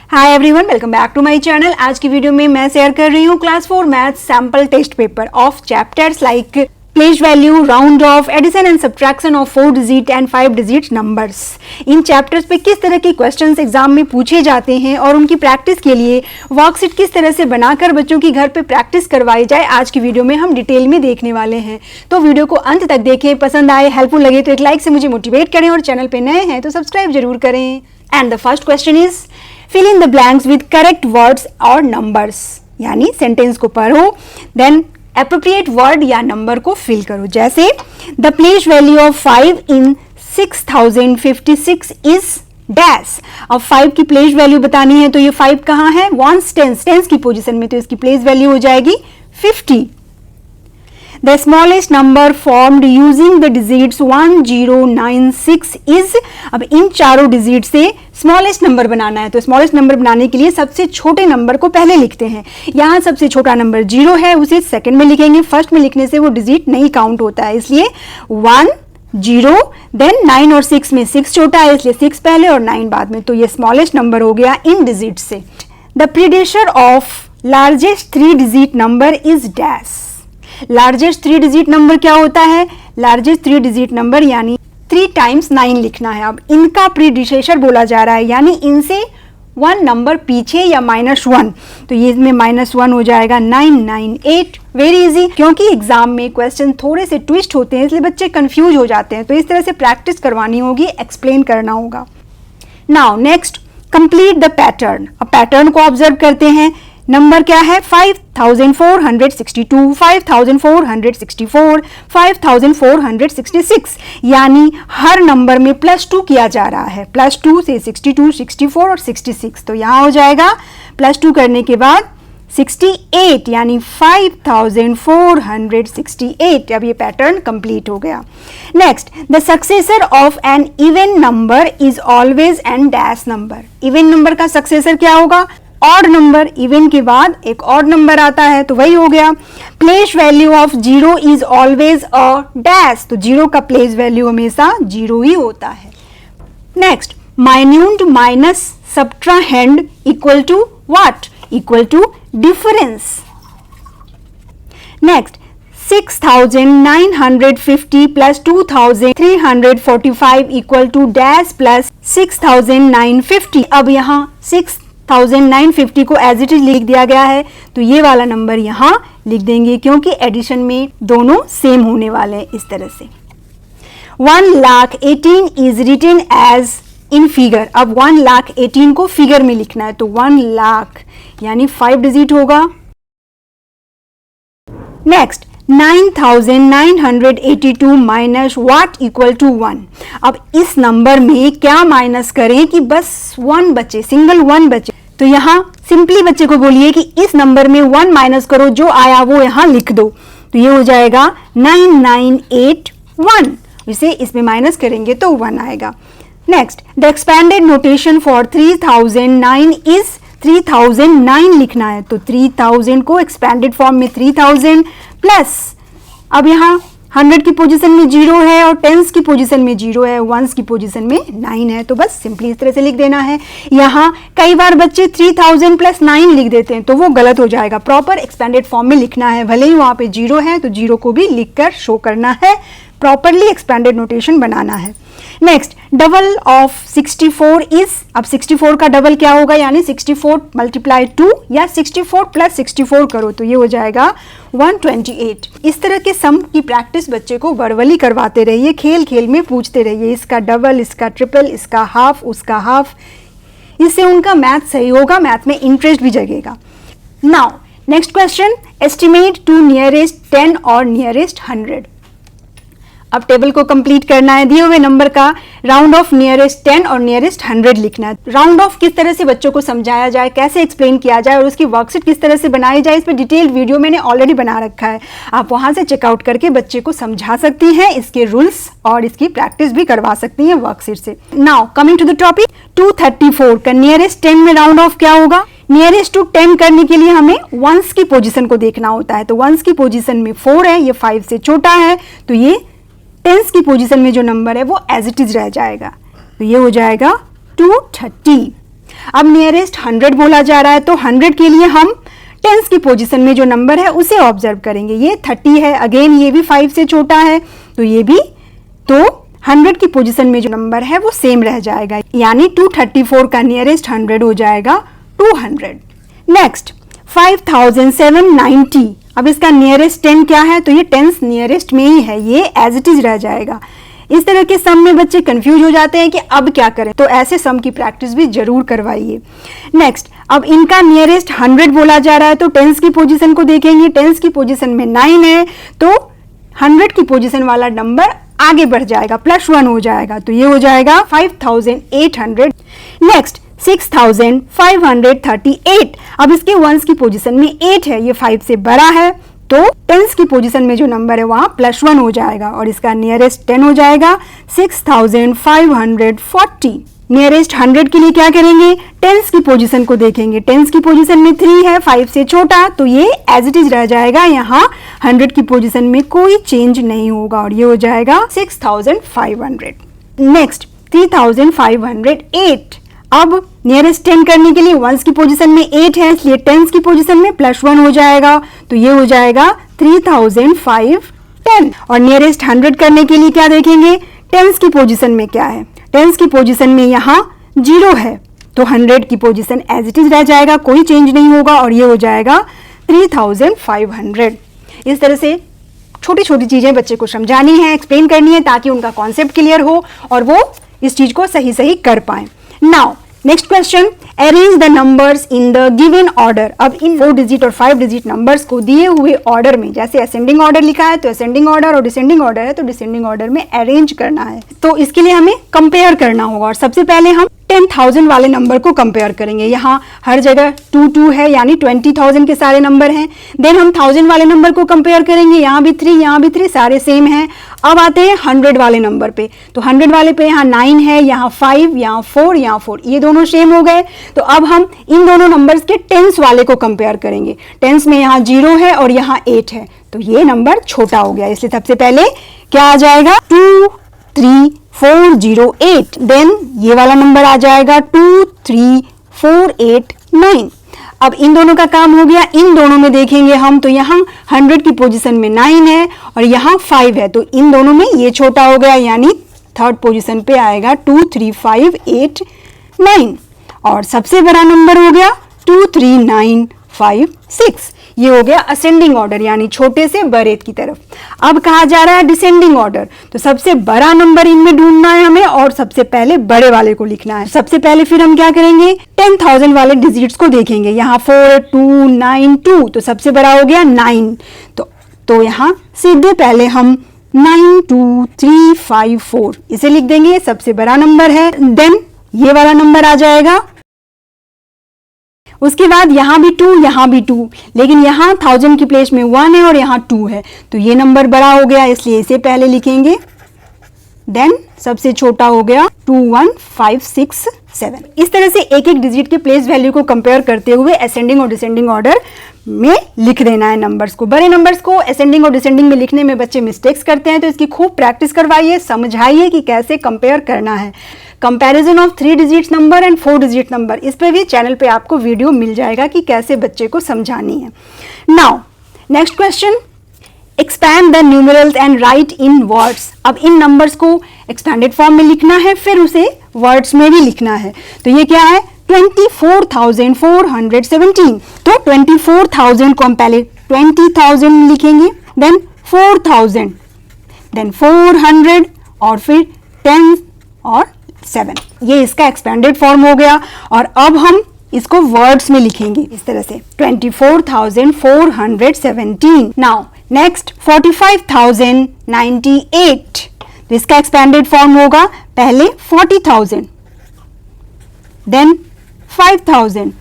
Hi everyone, welcome back to my channel. आज की video में मैं शेयर कर रही हूँ class 4 maths sample test paper of chapters like place value, round off, addition and subtraction of 4 digit and 5 digit numbers. इन chapters पे किस तरह के क्वेश्चंस एग्जाम में पूछे जाते हैं और उनकी प्रैक्टिस के लिए वर्कशीट किस तरह से बनाकर बच्चों की घर पे प्रैक्टिस करवाई जाए, आज की वीडियो में हम डिटेल में देखने वाले हैं। तो वीडियो को अंत तक देखें, पसंद आए, हेल्पफुल लगे तो एक लाइक से मुझे मोटिवेट करें और चैनल पे नए हैं तो सब्सक्राइब जरूर करें। And the first question is fill in the blanks with correct words or numbers, यानी सेंटेंस को पढ़ो देन appropriate word या नंबर को फिल करो। जैसे the place value of 5 in 6056 is dash। अब 5 की प्लेस वैल्यू बतानी है तो ये 5 कहाँ है, वंस टेंस की पोजीशन में, तो इसकी प्लेस वैल्यू हो जाएगी 50। The smallest number formed using the digits 1096 is। अब इन चारों डिजिट से स्मॉलेस्ट नंबर बनाना है, तो स्मॉलेस्ट नंबर बनाने के लिए सबसे छोटे नंबर को पहले लिखते हैं। यहाँ सबसे छोटा नंबर 0 है, उसे सेकंड में लिखेंगे। फर्स्ट में लिखने से वो डिजिट नहीं काउंट होता है, इसलिए 1 0 देन 9 और 6 में 6 छोटा है इसलिए 6 पहले और 9 बाद में, तो ये स्मॉलेस्ट नंबर हो गया इन डिजिट से। The प्रीडेशर of largest 3 digit number is dash. Largest 3 digit number क्या होता है, लार्जेस्ट 3 डिजिट नंबर यानी 3 टाइम्स 9 लिखना है। अब इनका प्रीडिसेसर बोला जा रहा है, यानी इनसे 1 नंबर पीछे या -1, तो ये इसमें -1 हो जाएगा 998। वेरी इजी, क्योंकि एग्जाम में क्वेश्चन थोड़े से ट्विस्ट होते हैं इसलिए बच्चे कंफ्यूज हो जाते हैं, तो इस तरह से प्रैक्टिस करवानी होगी, एक्सप्लेन करना होगा। Now next, complete the pattern. अब पैटर्न को ऑब्जर्व करते हैं। नंबर क्या है, 5462, 5464, 5466, यानी हर नंबर में +2 किया जा रहा है। +2 से 62, 64 और 66, तो यहाँ हो जाएगा +2 करने के बाद 68, यानी 5468। अब ये पैटर्न कंप्लीट हो गया। Next, the successor of an even number is always an dash number. Even number का सक्सेसर क्या होगा, ऑड नंबर। इवन के बाद एक ऑड नंबर आता है तो वही हो गया। Place value of 0 is always a dash, तो 0 का प्लेस वैल्यू हमेशा 0 ही होता है। Next, minuend minus subtrahend equal to what, equal to difference. Next, 6950 plus 2345 equal to dash plus 6950। अब यहाँ 6950 को एज इट इज लिख दिया गया है, तो ये वाला नंबर यहाँ लिख देंगे क्योंकि एडिशन में दोनों सेम होने वाले हैं। इस तरह से 1,18,000 is written as in figure. अब 1,18,000 को फिगर में लिखना है, तो 1,00,000 यानी 5 डिजिट होगा। Next, 9,982 minus what equal to 1। अब इस नंबर में क्या माइनस करें कि बस 1 बचे, सिंगल 1 बचे, तो यहाँ सिंपली बच्चे को बोलिए कि इस नंबर में 1 माइनस करो, जो आया वो यहाँ लिख दो, तो ये हो जाएगा 9981। इसे इसमें माइनस करेंगे तो 1 आएगा। Next, the expanded notation for 3009 is 3009 लिखना है, तो 3000 को एक्सपेंडेड फॉर्म में 3000 प्लस, अब यहाँ 100 की पोजीशन में 0 है और 10s की पोजीशन में 0 है, 1s की पोजीशन में 9 है, तो बस सिंपली इस तरह से लिख देना है। यहाँ कई बार बच्चे 3000 प्लस 9 लिख देते हैं तो वो गलत हो जाएगा। प्रॉपर एक्सपेंडेड फॉर्म में लिखना है, भले ही वहाँ पे 0 है तो 0 को भी लिखकर शो करना है, प्रॉपरली एक्सपेंडेड नोटेशन बनाना है। Next, double of 64 is. अब 64 का डबल क्या होगा, यानी 64 मल्टीप्लाई 2 या 64 प्लस 64 करो, तो ये हो जाएगा 128। इस तरह के सम की प्रैक्टिस बच्चे को वर्बली करवाते रहिए, खेल खेल में पूछते रहिए, इसका डबल, इसका ट्रिपल, इसका हाफ, उसका हाफ। इससे उनका मैथ सही होगा, मैथ में इंटरेस्ट भी जगेगा। Now next question, estimate to nearest 10 और नियरेस्ट 100। अब टेबल को कंप्लीट करना है, दिए हुए नंबर का राउंड ऑफ नियरेस्ट 10 और नियरेस्ट 100 लिखना है। राउंड ऑफ किस तरह से बच्चों को समझाया जाए, कैसे एक्सप्लेन किया जाए और उसकी वर्कशीट किस तरह से बनाई जाए, इस पर डिटेल्ड वीडियो मैंने ऑलरेडी बना रखा है, आप वहां से चेकआउट करके बच्चे को समझा सकती हैं, इसके रूल्स और इसकी प्रैक्टिस भी करवा सकती हैं वर्कशीट से। Now coming to the topic, 234 का नियरेस्ट 10 में राउंड ऑफ क्या होगा, नियरेस्ट टू 10 करने के लिए हमें वंस की पोजीशन को देखना होता है, तो वंस की पोजीशन में 4 है, ये 5 से छोटा है, तो ये टेंस की पोजीशन में जो नंबर है वो एज इट इज रह जाएगा, तो ये हो जाएगा 230। अब नियरेस्ट 100 बोला जा रहा है, तो 100 के लिए हम टेंस की पोजीशन में जो नंबर है उसे ऑब्जर्व करेंगे। ये 30 है, अगेन ये भी 5 से छोटा है, तो ये भी, तो 100 की पोजीशन में जो नंबर है वो सेम रह जाएगा, यानी 234 का नियरेस्ट 100 हो जाएगा 200। नेक्स्ट 5790, अब इसका नियरेस्ट 10 क्या है, तो ये टेंस नियरेस्ट में ही है, ये एज इट इज रह जाएगा। इस तरह के सम में बच्चे कंफ्यूज हो जाते हैं कि अब क्या करें, तो ऐसे सम की प्रैक्टिस भी जरूर करवाइए। नेक्स्ट, अब इनका नियरेस्ट 100 बोला जा रहा है, तो टेंस की पोजीशन को देखेंगे। टेंस की पोजीशन में 9 है, तो 100 की पोजीशन वाला नंबर आगे बढ़ जाएगा, +1 हो जाएगा, तो ये हो जाएगा 5800। नेक्स्ट 6538, अब इसके वंस की पोजीशन में 8 है, ये 5 से बड़ा है, तो टेंस की पोजीशन में जो नंबर है वहां +1 हो जाएगा और इसका नियरेस्ट 10 हो जाएगा 6540। नियरेस्ट 100 के लिए क्या करेंगे, टेंस की पोजीशन को देखेंगे। टेंस की पोजीशन में 3 है, 5 से छोटा, तो ये एज इट इज रह जाएगा, यहाँ 100 की पोजीशन में कोई चेंज नहीं होगा और ये हो जाएगा 6500। नेक्स्ट 3508, अब नियरेस्ट 10 करने के लिए वंस की पोजीशन में 8 है, इसलिए टेंस की पोजीशन में +1 हो जाएगा, तो ये हो जाएगा 3510। और नियरेस्ट 100 करने के लिए क्या देखेंगे, टेंस की पोजीशन में क्या है, टेंस की पोजीशन में यहाँ 0 है, तो 100 की पोजीशन एज इट इज रह जाएगा, कोई चेंज नहीं होगा और ये हो जाएगा 3500। इस तरह से छोटी छोटी चीजें बच्चे को समझानी है, एक्सप्लेन करनी है, ताकि उनका कॉन्सेप्ट क्लियर हो और वो इस चीज को सही सही कर पाए। Now next question, arrange the numbers in the given order. अब इन 4 डिजिट और 5 डिजिट नंबर्स को दिए हुए ऑर्डर में, जैसे असेंडिंग ऑर्डर लिखा है तो असेंडिंग ऑर्डर, और डिसेंडिंग ऑर्डर है तो डिसेंडिंग ऑर्डर में अरेंज करना है। तो इसके लिए हमें कंपेयर करना होगा और सबसे पहले हम 10,000 वाले नंबर को कंपेयर करेंगे। यहाँ हर जगह 2 है, यानी 20,000 के सारे नंबर हैं। देन हम 1000 वाले नंबर को कंपेयर करेंगे, यहाँ भी 3, यहाँ भी 3, सारे सेम हैं। अब आते हैं 100 वाले नंबर पे, तो 100 वाले पे यहाँ 9 है, यहाँ 5, यहाँ 4, यहाँ 4, ये दोनों सेम हो गए। तो अब हम इन दोनों नंबर्स के टेंस वाले को कंपेयर करेंगे। टेंस में यहाँ 0 है और यहाँ 8 है, तो ये नंबर छोटा हो गया, इसलिए सबसे पहले क्या आ जाएगा, 23408। देन ये वाला नंबर आ जाएगा 23489। अब इन दोनों का काम हो गया। इन दोनों में देखेंगे हम, तो यहाँ 100 की पोजीशन में 9 है और यहाँ 5 है, तो इन दोनों में ये छोटा हो गया, यानी थर्ड पोजीशन पे आएगा 23589। और सबसे बड़ा नंबर हो गया 23956। ये हो गया असेंडिंग ऑर्डर, यानी छोटे से बड़े की तरफ। अब कहा जा रहा है डिसेंडिंग ऑर्डर, तो सबसे बड़ा नंबर इनमें ढूंढना है हमें और सबसे पहले बड़े वाले को लिखना है। सबसे पहले फिर हम क्या करेंगे, 10,000 वाले डिजिट्स को देखेंगे। यहाँ 4292, तो सबसे बड़ा हो गया 9, तो यहाँ सीधे पहले हम 92354 इसे लिख देंगे, सबसे बड़ा नंबर है। देन ये वाला नंबर आ जाएगा, उसके बाद यहाँ भी 2, यहाँ भी 2, लेकिन यहाँ 1000 की प्लेस में 1 है और यहाँ 2 है, तो ये नंबर बड़ा हो गया, इसलिए इसे पहले लिखेंगे। देन सबसे छोटा हो गया 21567। इस तरह से एक एक डिजिट के प्लेस वैल्यू को कंपेयर करते हुए असेंडिंग और डिसेंडिंग ऑर्डर में लिख देना है नंबर्स को। बड़े नंबर्स को असेंडिंग और डिसेंडिंग में लिखने में बच्चे मिस्टेक्स करते हैं, तो इसकी खूब प्रैक्टिस करवाइए, समझाइए कि कैसे कंपेयर करना है। Comparison of 3 digit number and 4 digit number, इस पे भी चैनल पे आपको वीडियो मिल जाएगा कि कैसे बच्चे को समझानी है। Now next question, expand the numerals and right in words. अब इन नंबर्स को एक्सपैंडेड फॉर्म में लिखना है, फिर उसे वर्ड्स में भी लिखना है। तो ये क्या है, 24,417। तो 24,000 को हम पहले 20,000 लिखेंगे, देन 4,000, देन 400 और फिर 10 और 7। ये इसका एक्सपेंडेड फॉर्म हो गया। और अब हम इसको वर्ड्स में लिखेंगे इस तरह से, 24,417। नाउ नेक्स्ट 45,098, तो इसका एक्सपेंडेड फॉर्म होगा पहले 40,000, देन 5,000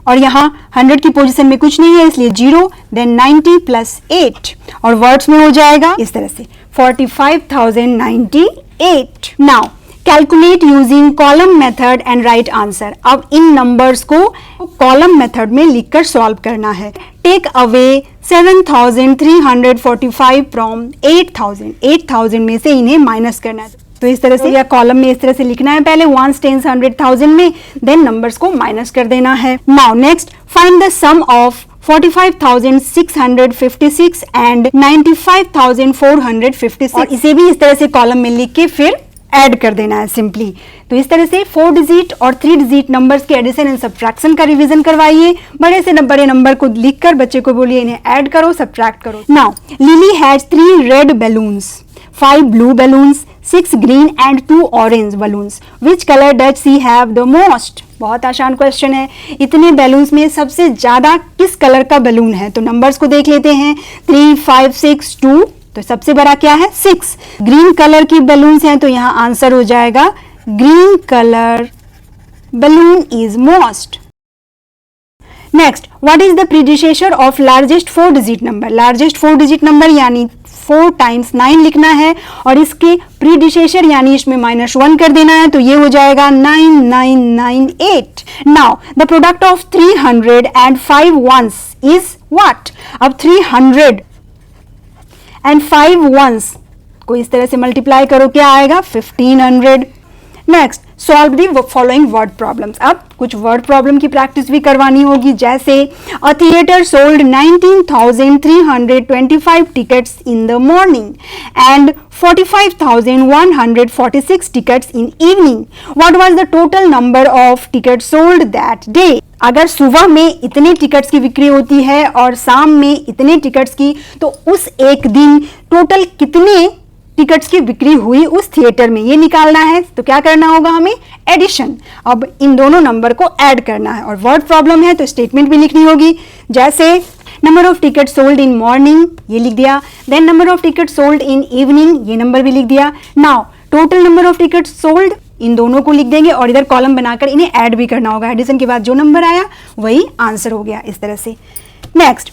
और यहाँ 100 की पोजीशन में कुछ नहीं है इसलिए 0, देन 90 + 8 और वर्ड्स में हो जाएगा इस तरह से 45,098। Now calculate using column method and right answer. अब इन नंबर्स को कॉलम मेथड में लिखकर सॉल्व करना है। टेक अवे 7,345 फ्रॉम 8,000 में से इन्हें माइनस करना है। तो इस तरह से या कॉलम में इस तरह से लिखना है, पहले वंस, टेंस, 100, 1000 में, देन नंबर्स को माइनस कर देना है। Now next, find the sum of 45,656 and 95,456, और इसे भी इस तरह से कॉलम में लिख के फिर ऐड कर देना है सिंपली। तो इस तरह से 4 डिजिट और 3 डिजिट नंबर्स के एडिशन एंड सब्ट्रैक्शन का रिवीजन करवाइए। बड़े से बड़े नंबर को लिखकर बच्चे को बोलिए इन्हें ऐड करो, सब्ट्रैक्ट करो। Now lily has 3 red balloons, 5 blue balloons, 6 green and 2 orange balloons. Which colour does she have the most? बहुत आसान क्वेश्चन है। इतने बैलून्स में सबसे ज्यादा किस कलर का बलून है? तो नंबर्स को देख लेते हैं, 3, 5, 6, 2, तो सबसे बड़ा क्या है? 6। ग्रीन कलर की बलून्स हैं तो यहां आंसर हो जाएगा green colour balloon is most. Next, what is the predecessor of largest 4 digit number? Largest 4 digit number यानी 4 टाइम्स 9 लिखना है और इसके प्रीडिसेसर यानी इसमें -1 कर देना है, तो ये हो जाएगा 9998। Now the product of 300 and 5 ones is what? अब 300 एंड 5 ones को इस तरह से मल्टीप्लाई करो, क्या आएगा? 1500। Next, solve the following word problems. अब कुछ वर्ड प्रॉब्लम की प्रैक्टिस भी करवानी होगी, जैसे अ theatre sold 19,325 tickets in the morning and 45,146 tickets in evening. What was the total number of tickets sold that day? अगर सुबह में इतने टिकट्स की बिक्री होती है और शाम में इतने टिकट्स की, तो उस एक दिन टोटल कितने टिकट्स की बिक्री हुई उस थिएटर में, ये निकालना है। तो क्या करना होगा हमें? एडिशन। अब इन दोनों नंबर को ऐड करना है और वर्ड प्रॉब्लम है तो स्टेटमेंट भी लिखनी होगी, जैसे number of ticket sold in morning, ये लिख दिया, then number of ticket sold in evening, ये नंबर भी लिख दिया। Now total number of ticket sold, इन दोनों को लिख देंगे और इधर कॉलम बनाकर इन्हें ऐड भी करना होगा। एडिशन के बाद जो नंबर आया वही आंसर हो गया, इस तरह से। Next,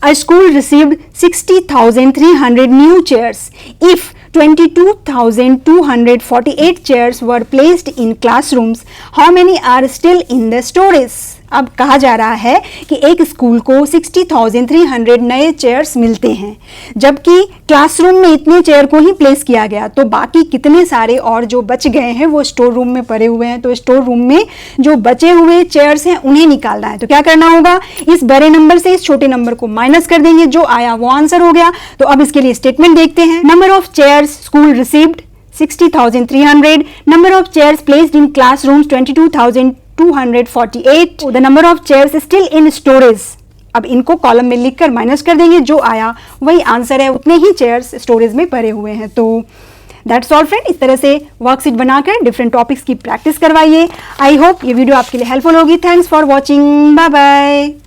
a school received 60,300 new chairs. If 22,248 chairs were placed in classrooms, how many are still in the storage? अब कहा जा रहा है कि एक स्कूल को 60,300 नए चेयर्स मिलते हैं, जबकि क्लासरूम में इतने चेयर को ही प्लेस किया गया, तो बाकी कितने सारे और जो बच गए हैं वो स्टोर रूम में पड़े हुए हैं। तो स्टोर रूम में जो बचे हुए चेयर्स हैं उन्हें निकालना है। तो क्या करना होगा? इस बड़े नंबर से इस छोटे नंबर को माइनस कर देंगे, जो आया वो आंसर हो गया। तो अब इसके लिए स्टेटमेंट देखते हैं। Number of chairs school received 60,300, number of chairs placed in classrooms 22,248, the number of chairs still in storage। अब इनको कॉलम में लिखकर माइनस कर देंगे, जो आया वही आंसर है, उतने ही चेयर्स स्टोरेज में पड़े हुए हैं। तो दैट्स ऑल फ्रेंड, इस तरह से वर्कशीट बनाकर डिफरेंट टॉपिक्स की प्रैक्टिस करवाइए। आई होप ये वीडियो आपके लिए हेल्पफुल होगी। Thanks for watching, bye bye.